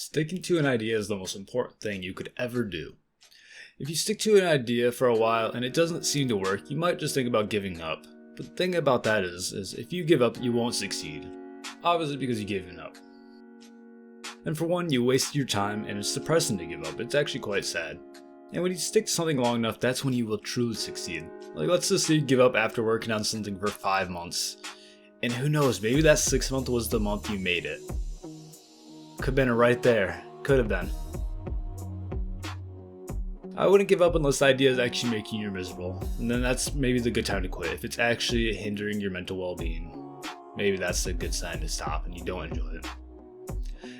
Sticking to an idea is the most important thing you could ever do. If you stick to an idea for a while and it doesn't seem to work, you might just think about giving up. But the thing about that is if you give up, you won't succeed. Obviously because you gave up. And for one, you wasted your time and it's depressing to give up. It's actually quite sad. And when you stick to something long enough, that's when you will truly succeed. Like, let's just say you give up after working on something for 5 months. And who knows, maybe that 6th month was the month you made it. Could have been right there. Could have been. I wouldn't give up unless the idea is actually making you miserable. And then that's maybe the good time to quit. If it's actually hindering your mental well-being, maybe that's a good sign to stop and you don't enjoy it.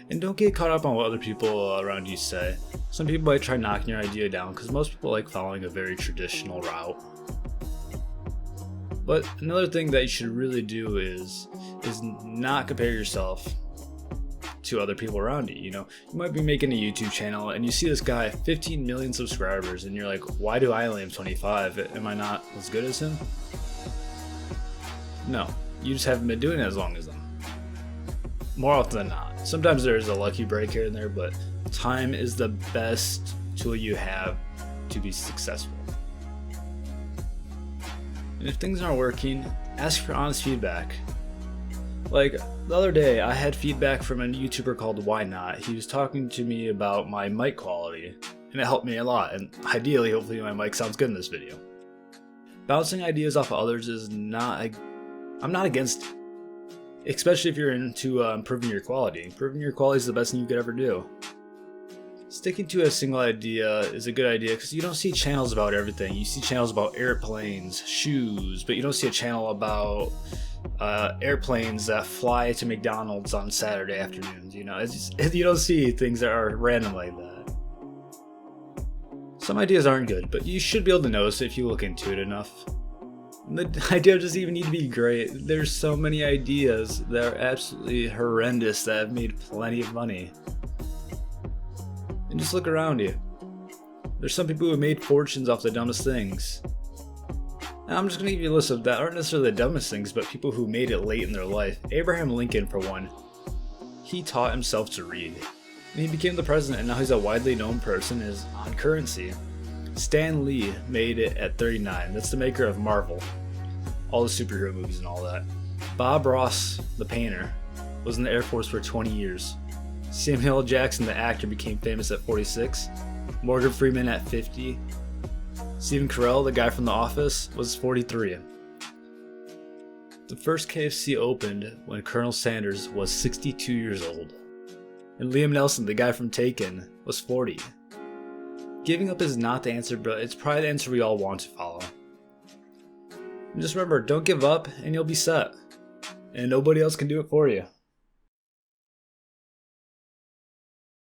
And don't get caught up on what other people around you say. Some people might try knocking your idea down because most people like following a very traditional route. But another thing that you should really do is not compare yourself to other people around you. You know, you might be making a YouTube channel and you see this guy 15 million subscribers and you're like, why do I only have 25? Am I not as good as him? No, you just haven't been doing it as long as them. More often than not. Sometimes there's a lucky break here and there, but time is the best tool you have to be successful. And if things aren't working, ask for honest feedback. Like, the other day, I had feedback from a YouTuber called Why Not. He was talking to me about my mic quality, and it helped me a lot, and ideally, hopefully my mic sounds good in this video. Bouncing ideas off of others is I'm not against it. Especially if you're into improving your quality. Improving your quality is the best thing you could ever do. Sticking to a single idea is a good idea because you don't see channels about everything. You see channels about airplanes, shoes, but you don't see a channel about airplanes that fly to McDonald's on Saturday afternoons. You know, you don't see things that are random like that. Some ideas aren't good, but you should be able to notice if you look into it enough. The idea doesn't even need to be great. There's so many ideas that are absolutely horrendous that have made plenty of money. And just look around you. There's some people who have made fortunes off the dumbest things. And I'm just going to give you a list of that aren't necessarily the dumbest things, but people who made it late in their life. Abraham Lincoln, for one. He taught himself to read. And he became the president, and now he's a widely known person on currency. Stan Lee made it at 39. That's the maker of Marvel. All the superhero movies and all that. Bob Ross, the painter, was in the Air Force for 20 years. Samuel L. Jackson, the actor, became famous at 46. Morgan Freeman at 50. Stephen Carell, the guy from The Office, was 43. The first KFC opened when Colonel Sanders was 62 years old. And Liam Neeson, the guy from Taken, was 40. Giving up is not the answer, but it's probably the answer we all want to follow. And just remember, don't give up and you'll be set. And nobody else can do it for you.